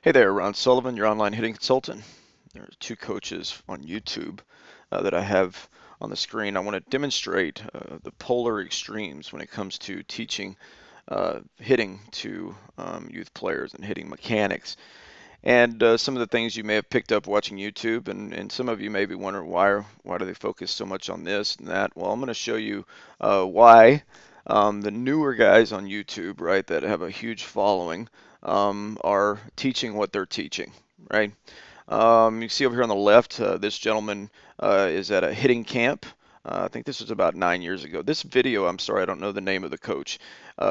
Hey there, Ron Sullivan, your online hitting consultant. There are two coaches on YouTube that I have on the screen. I want to demonstrate the polar extremes when it comes to teaching hitting to youth players and hitting mechanics. And some of the things you may have picked up watching YouTube, and some of you may be wondering why do they focus so much on this and that? Well, I'm going to show you why the newer guys on YouTube, right, that have a huge following, are teaching what they're teaching, right? You see over here on the left, this gentleman is at a hitting camp. I think this was about 9 years ago. This video, I'm sorry, I don't know the name of the coach.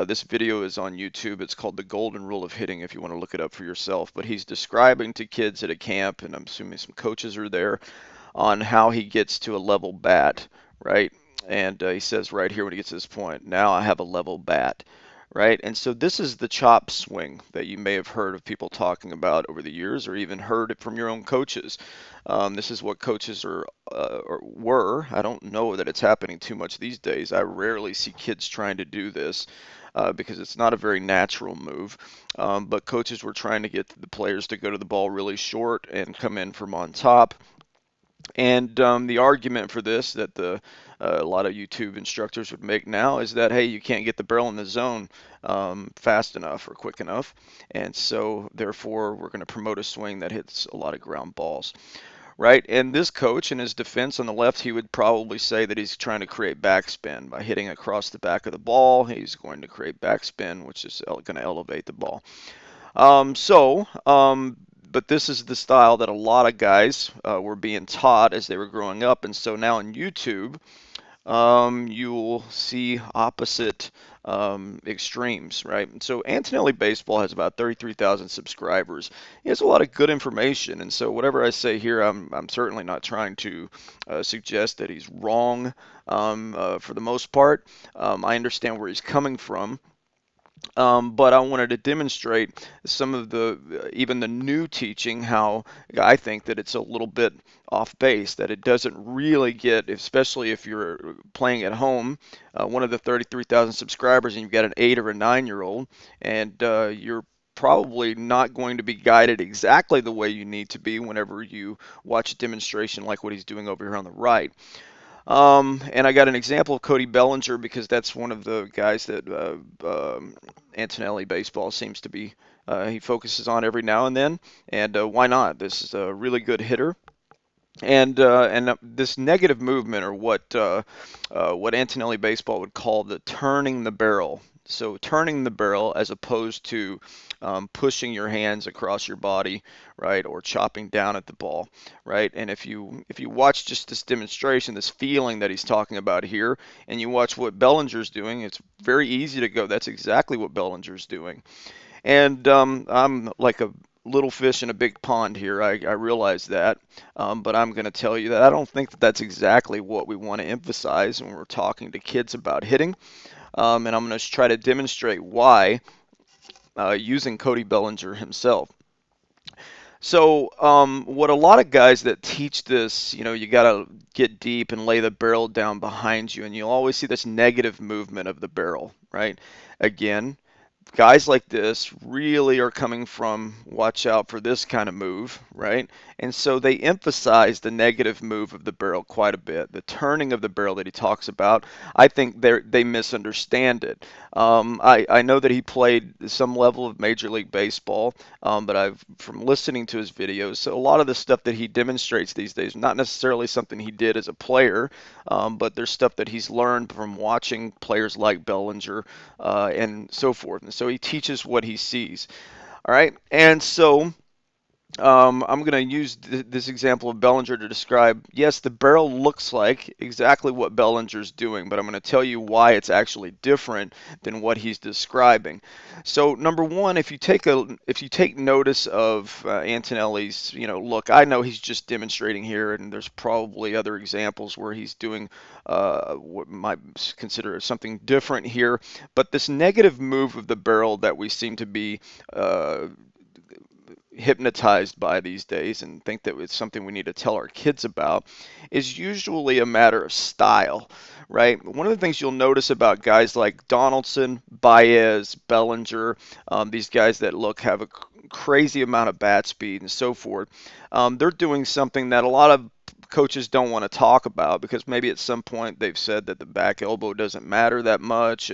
This video is on YouTube. It's called The Golden Rule of Hitting if you want to look it up for yourself. But he's describing to kids at a camp, and I'm assuming some coaches are there, on how he gets to a level bat, right? And he says right here when he gets to this point, now I have a level bat, right? And so this is the chop swing that you may have heard of people talking about over the years, or even heard it from your own coaches. This is what coaches are or were. I don't know that it's happening too much these days. I rarely see kids trying to do this. Because it's not a very natural move. But coaches were trying to get the players to go to the ball really short and come in from on top. And the argument for this that a lot of YouTube instructors would make now is that, hey, you can't get the barrel in the zone fast enough or quick enough, and so therefore we're going to promote a swing that hits a lot of ground balls, right? And this coach, in his defense on the left, he would probably say that he's trying to create backspin by hitting across the back of the ball. He's going to create backspin, which is going to elevate the ball. But this is the style that a lot of guys were being taught as they were growing up, and so now on YouTube, you will see opposite extremes, right? And so Antonelli Baseball has about 33,000 subscribers. He has a lot of good information, and so whatever I say here, I'm certainly not trying to suggest that he's wrong for the most part. I understand where he's coming from. But I wanted to demonstrate some of even the new teaching, how I think that it's a little bit off base, that it doesn't really get, especially if you're playing at home, one of the 33,000 subscribers, and you've got an 8 or a 9-year-old, and you're probably not going to be guided exactly the way you need to be whenever you watch a demonstration like what he's doing over here on the right. And I got an example of Cody Bellinger because that's one of the guys that Antonelli Baseball seems to be, he focuses on every now and then. And why not? This is a really good hitter. And this negative movement, or what Antonelli Baseball would call the turning the barrel. So turning the barrel as opposed to pushing your hands across your body, right, or chopping down at the ball, right? And if you watch just this demonstration, this feeling that he's talking about here, and you watch what Bellinger's doing, it's very easy to go, that's exactly what Bellinger's doing. And I'm like a little fish in a big pond here. I realize that, but I'm going to tell you that I don't think that that's exactly what we want to emphasize when we're talking to kids about hitting. And I'm going to try to demonstrate why using Cody Bellinger himself. So, what a lot of guys that teach this, you got to get deep and lay the barrel down behind you, and you'll always see this negative movement of the barrel, right? Again, guys like this really are coming from watch out for this kind of move, right? And so they emphasize the negative move of the barrel quite a bit. The turning of the barrel that he talks about, I think they misunderstand it. I know that he played some level of Major League Baseball, but from listening to his videos, so a lot of the stuff that he demonstrates these days, not necessarily something he did as a player, but there's stuff that he's learned from watching players like Bellinger and so forth. And so he teaches what he sees. All right, and so I'm going to use this example of Bellinger to describe, yes, the barrel looks like exactly what Bellinger's doing, but I'm going to tell you why it's actually different than what he's describing. So number one, if you take notice of Antonelli's, look, I know he's just demonstrating here, and there's probably other examples where he's doing what might consider something different here, but this negative move of the barrel that we seem to be hypnotized by these days and think that it's something we need to tell our kids about is usually a matter of style, right? One of the things you'll notice about guys like Donaldson, Baez, Bellinger, these guys that have a crazy amount of bat speed and so forth. They're doing something that a lot of coaches don't want to talk about because maybe at some point they've said that the back elbow doesn't matter that much,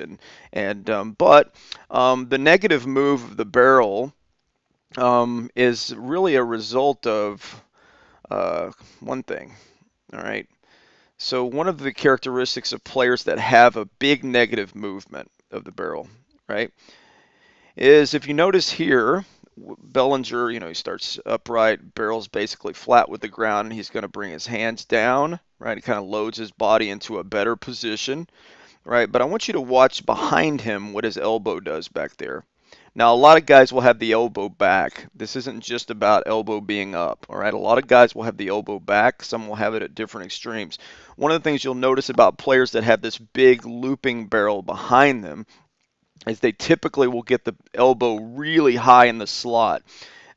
but the negative move of the barrel is really a result of one thing. All right. So one of the characteristics of players that have a big negative movement of the barrel, right, is if you notice here, Bellinger, he starts upright, barrel's basically flat with the ground, and he's going to bring his hands down, right? He kind of loads his body into a better position, right? But I want you to watch behind him what his elbow does back there. Now, a lot of guys will have the elbow back. This isn't just about elbow being up, all right? A lot of guys will have the elbow back. Some will have it at different extremes. One of the things you'll notice about players that have this big looping barrel behind them is they typically will get the elbow really high in the slot.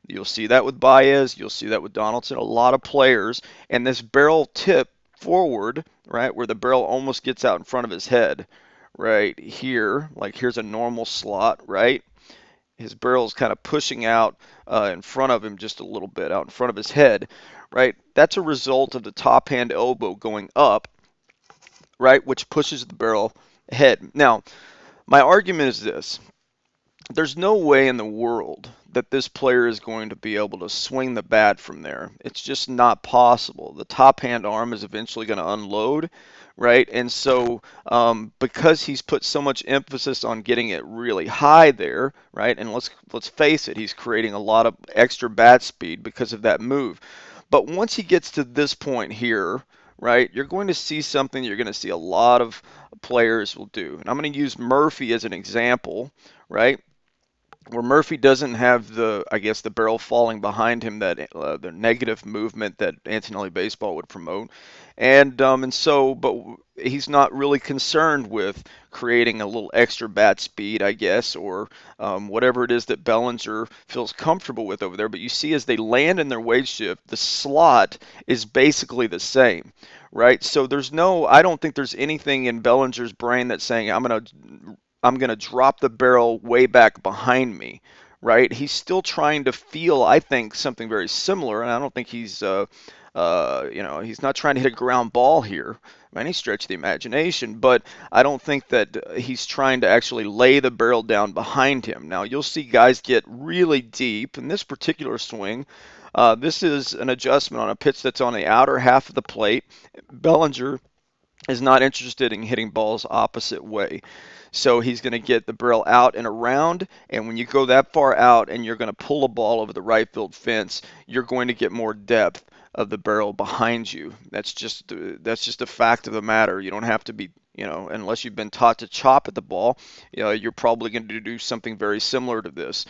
You'll see that with Baez. You'll see that with Donaldson. A lot of players, and this barrel tip forward, right, where the barrel almost gets out in front of his head, right here. Like here's a normal slot, right? His barrel's kind of pushing out in front of him just a little bit, out in front of his head, right? That's a result of the top hand elbow going up, right, which pushes the barrel ahead. Now, my argument is this. There's no way in the world that this player is going to be able to swing the bat from there. It's just not possible. The top hand arm is eventually going to unload, right? And so because he's put so much emphasis on getting it really high there, right? And let's face it, he's creating a lot of extra bat speed because of that move. But once he gets to this point here, right, you're going to see something you're going to see a lot of players will do. And I'm going to use Murphy as an example, right? Where Murphy doesn't have the, I guess, the barrel falling behind him, that the negative movement that Antonelli baseball would promote, but he's not really concerned with creating a little extra bat speed, I guess, or whatever it is that Bellinger feels comfortable with over there. But you see, as they land in their wave shift, the slot is basically the same, right? So I don't think there's anything in Bellinger's brain that's saying I'm gonna drop the barrel way back behind me, right? He's still trying to feel, I think, something very similar, and I don't think he's not trying to hit a ground ball here by any stretch of the imagination, but I don't think that he's trying to actually lay the barrel down behind him. Now, you'll see guys get really deep in this particular swing. This is an adjustment on a pitch that's on the outer half of the plate. Bellinger is not interested in hitting balls opposite way. So he's going to get the barrel out and around, and when you go that far out and you're going to pull a ball over the right field fence, you're going to get more depth of the barrel behind you. That's just a fact of the matter. You don't have to be, unless you've been taught to chop at the ball, you're probably going to do something very similar to this,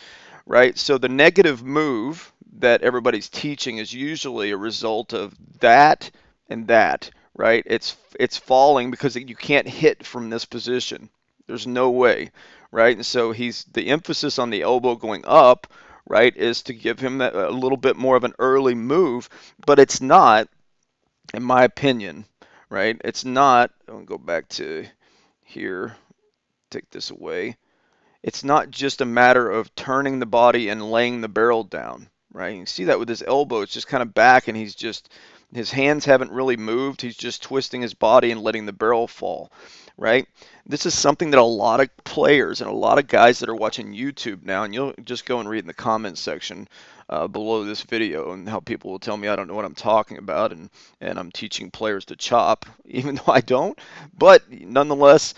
right? So the negative move that everybody's teaching is usually a result of that and that, right? It's falling because you can't hit from this position. There's no way, right? And so the emphasis on the elbow going up, right, is to give him a little bit more of an early move, but it's not, in my opinion, right? It's not. I'll go back to here, take this away. It's not just a matter of turning the body and laying the barrel down, right? You can see that with his elbow. It's just kind of back, and his hands haven't really moved. He's just twisting his body and letting the barrel fall, right? This is something that a lot of players and a lot of guys that are watching YouTube now, and you'll just go and read in the comments section below this video, and how people will tell me I don't know what I'm talking about, and I'm teaching players to chop, even though I don't. But nonetheless,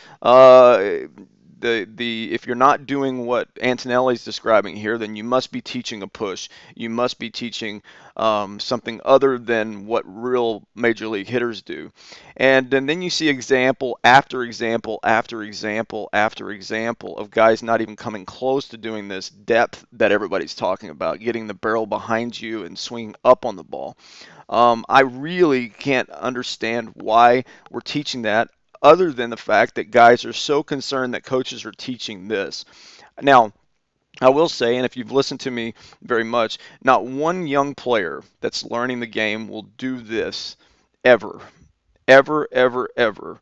if you're not doing what Antonelli's describing here, then you must be teaching a push. You must be teaching something other than what real major league hitters do. And then you see example after example after example after example of guys not even coming close to doing this depth that everybody's talking about, getting the barrel behind you and swinging up on the ball. I really can't understand why we're teaching that, other than the fact that guys are so concerned that coaches are teaching this. Now, I will say, and if you've listened to me very much, not one young player that's learning the game will do this ever, ever, ever, ever.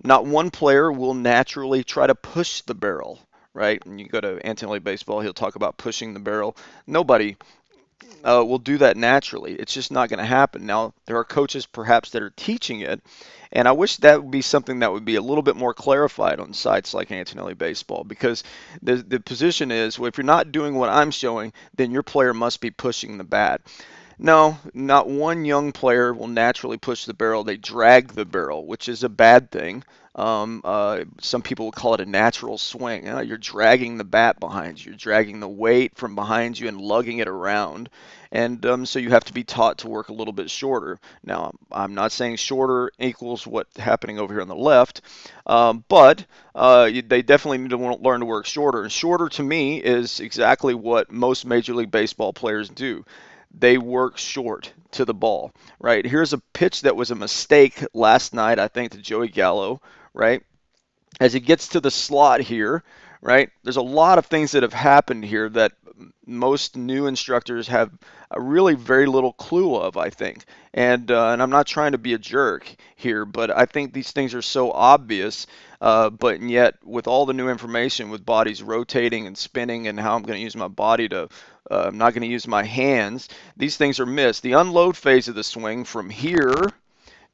Not one player will naturally try to push the barrel, right? And you go to Antonelli baseball, he'll talk about pushing the barrel. Nobody will do that naturally. It's just not going to happen. Now, there are coaches perhaps that are teaching it, and I wish that would be something that would be a little bit more clarified on sites like Antonelli Baseball, because the position is, well, if you're not doing what I'm showing, then your player must be pushing the bat. No, not one young player will naturally push the barrel. They drag the barrel, which is a bad thing. Some people would call it a natural swing. You're dragging the bat behind you. You're dragging the weight from behind you and lugging it around. And so you have to be taught to work a little bit shorter. Now, I'm not saying shorter equals what's happening over here on the left, but they definitely need to learn to work shorter. And shorter to me is exactly what most Major League Baseball players do. They work short to the ball, right? Here's a pitch that was a mistake last night, I think, to Joey Gallo, right? As he gets to the slot here, right? There's a lot of things that have happened here that most new instructors have a really very little clue of, I think. And I'm not trying to be a jerk here, but I think these things are so obvious. But yet, with all the new information, with bodies rotating and spinning, and how I'm going to use my body to, I'm not going to use my hands. These things are missed. The unload phase of the swing from here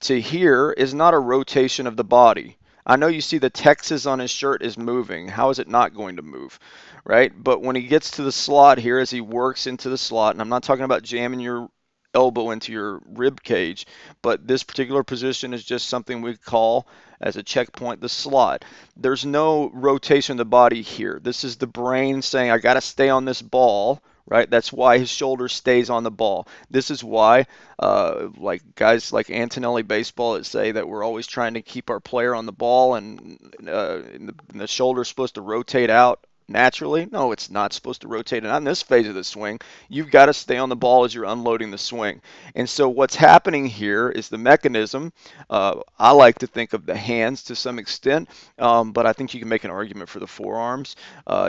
to here is not a rotation of the body. I know you see the Texas on his shirt is moving. How is it not going to move, right? But when he gets to the slot here, as he works into the slot, and I'm not talking about jamming your elbow into your rib cage, but this particular position is just something we call as a checkpoint the slot. There's no rotation of the body here. This is the brain saying, I got to stay on this ball, right? That's why his shoulder stays on the ball. This is why, like guys like Antonelli baseball that say that we're always trying to keep our player on the ball, and the shoulder's supposed to rotate out naturally. No, it's not supposed to rotate. And on this phase of the swing, you've got to stay on the ball as you're unloading the swing. And so what's happening here is the mechanism. I like to think of the hands to some extent, but I think you can make an argument for the forearms.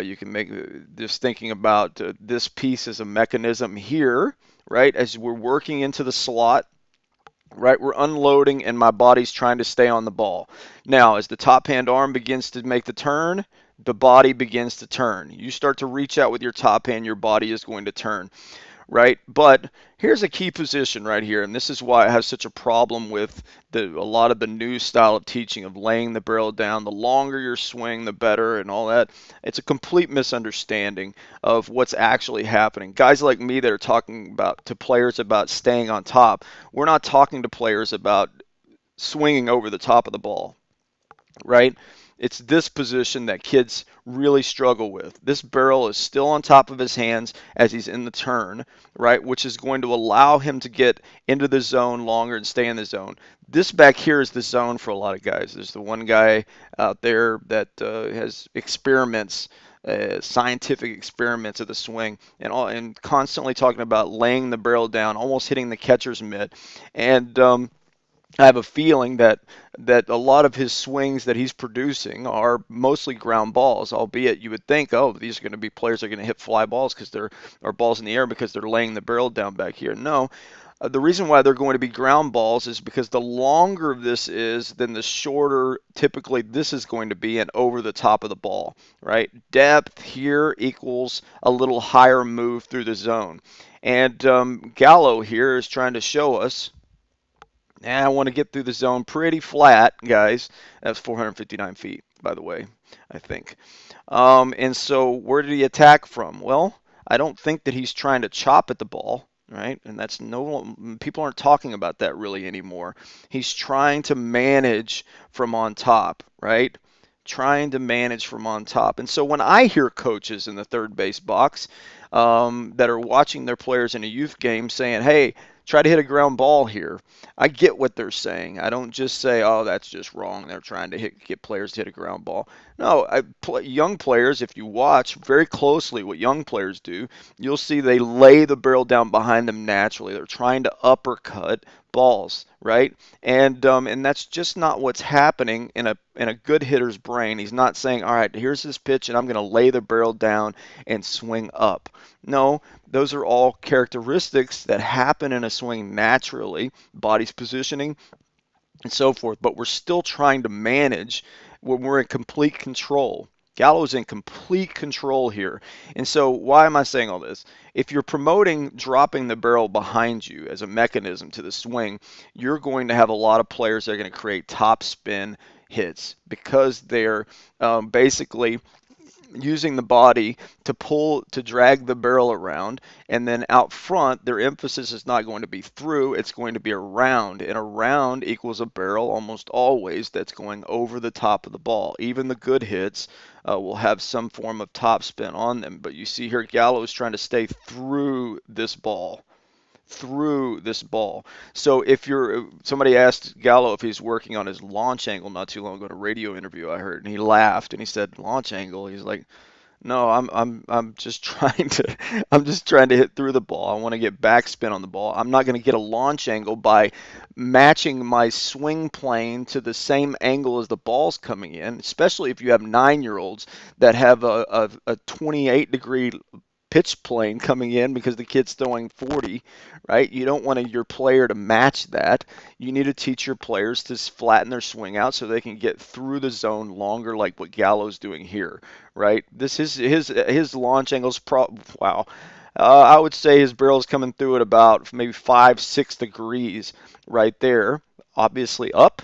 You can make just thinking about this piece as a mechanism here, right? As we're working into the slot, right? We're unloading and my body's trying to stay on the ball. Now, as the top hand arm begins to make the turn, the body begins to turn. You start to reach out with your top hand, your body is going to turn, right? But here's a key position right here, and this is why I have such a problem with a lot of the new style of teaching of laying the barrel down. The longer your swing, the better, and all that. It's a complete misunderstanding of what's actually happening. Guys like me that are talking about to players about staying on top, we're not talking to players about swinging over the top of the ball, right? It's this position that kids really struggle with. This barrel is still on top of his hands as he's in the turn, right? Which is going to allow him to get into the zone longer and stay in the zone. This back here is the zone for a lot of guys. There's the one guy out there that has experiments, scientific experiments of the swing, and constantly talking about laying the barrel down, almost hitting the catcher's mitt. And I have a feeling that a lot of his swings that he's producing are mostly ground balls, albeit you would think, oh, these are going to be players that are going to hit fly balls because they're or balls in the air because they're laying the barrel down back here. No, the reason why they're going to be ground balls is because the longer this is, then the shorter typically this is going to be and over the top of the ball, right? Depth here equals a little higher move through the zone. And Gallo here is trying to show us, and I want to get through the zone pretty flat, guys. That's 459 feet, by the way, I think. And so where did he attack from? Well, I don't think that he's trying to chop at the ball, right? And that's people aren't talking about that really anymore. He's trying to manage from on top, right? Trying to manage from on top. And so when I hear coaches in the third base box that are watching their players in a youth game saying, hey, try to hit a ground ball here, I get what they're saying. I don't just say, oh, that's just wrong. They're trying to get players to hit a ground ball. No, young players, if you watch very closely what young players do, you'll see they lay the barrel down behind them naturally. They're trying to uppercut balls, right? And that's just not what's happening in a good hitter's brain. He's not saying, all right, here's this pitch, and I'm going to lay the barrel down and swing up. No, those are all characteristics that happen in a swing naturally, body's positioning, and so forth. But we're still trying to manage when we're in complete control, Gallo's in complete control here. And so, why am I saying all this? If you're promoting dropping the barrel behind you as a mechanism to the swing, you're going to have a lot of players that are going to create top spin hits because they're basically using the body to pull to drag the barrel around, and then out front their emphasis is not going to be through, it's going to be around, and around equals a barrel almost always that's going over the top of the ball. Even the good hits will have some form of topspin on them, but you see here Gallo is trying to stay through this ball. So if you're somebody asked Gallo if he's working on his launch angle not too long ago in a radio interview I heard, and he laughed and he said launch angle. He's like, no, I'm just trying to I'm just trying to hit through the ball. I want to get backspin on the ball. I'm not going to get a launch angle by matching my swing plane to the same angle as the ball's coming in, especially if you have 9-year-olds that have a 28-degree pitch plane coming in because the kid's throwing 40, right? You don't want your player to match that. You need to teach your players to flatten their swing out so they can get through the zone longer, like what Gallo's doing here, right? This is his launch angles. Wow. I would say his barrel's coming through at about maybe 5-6 degrees right there. Obviously up,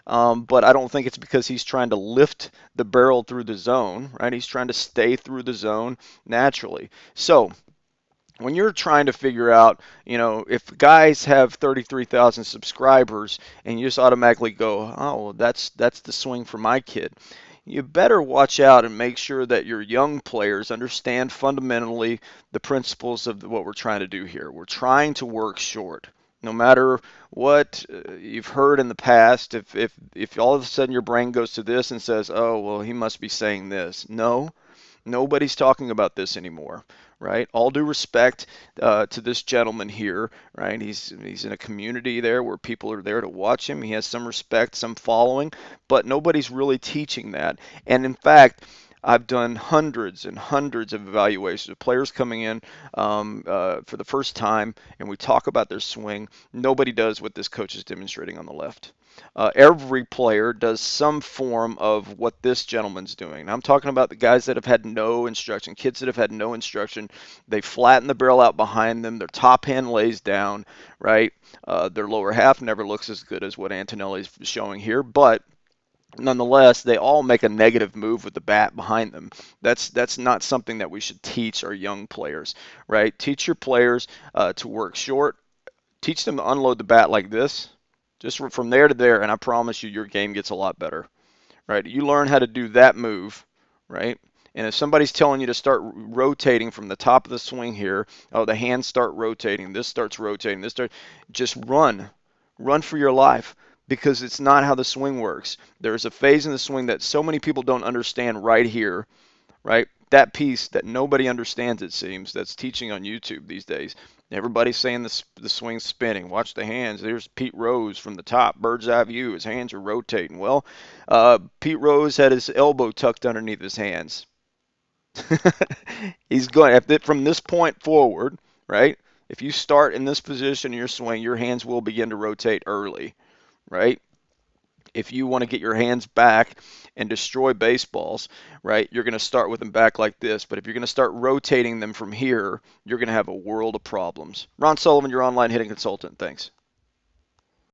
but I don't think it's because he's trying to lift the barrel through the zone, right? He's trying to stay through the zone naturally. So when you're trying to figure out, if guys have 33,000 subscribers and you just automatically go, oh, well, that's the swing for my kid. You better watch out and make sure that your young players understand fundamentally the principles of what we're trying to do here. We're trying to work short. No matter what you've heard in the past, if all of a sudden your brain goes to this and says, oh, well, he must be saying this. No, nobody's talking about this anymore, right? All due respect to this gentleman here, right? He's in a community there where people are there to watch him. He has some respect, some following, but nobody's really teaching that. And in fact, I've done hundreds and hundreds of evaluations of players coming in for the first time, and we talk about their swing. Nobody does what this coach is demonstrating on the left. Every player does some form of what this gentleman's doing. And I'm talking about the guys that have had no instruction, kids that have had no instruction. They flatten the barrel out behind them. Their top hand lays down, right? Their lower half never looks as good as what Antonelli's showing here, but nonetheless, they all make a negative move with the bat behind them. That's not something that we should teach our young players, right? Teach your players to work short. Teach them to unload the bat like this, just from there to there, and I promise you, your game gets a lot better, right? You learn how to do that move, right? And if somebody's telling you to start rotating from the top of the swing here, oh, the hands start rotating, this starts rotating, just run for your life, because it's not how the swing works. There's a phase in the swing that so many people don't understand right here, right? That piece that nobody understands, it seems, that's teaching on YouTube these days. Everybody's saying the swing's spinning. Watch the hands. There's Pete Rose from the top, bird's eye view. His hands are rotating. Well, Pete Rose had his elbow tucked underneath his hands. He's going from this point forward, right? If you start in this position in your swing, your hands will begin to rotate early, right? If you want to get your hands back and destroy baseballs, right, you're going to start with them back like this. But if you're going to start rotating them from here, you're going to have a world of problems. Ron Sullivan, your online hitting consultant. Thanks.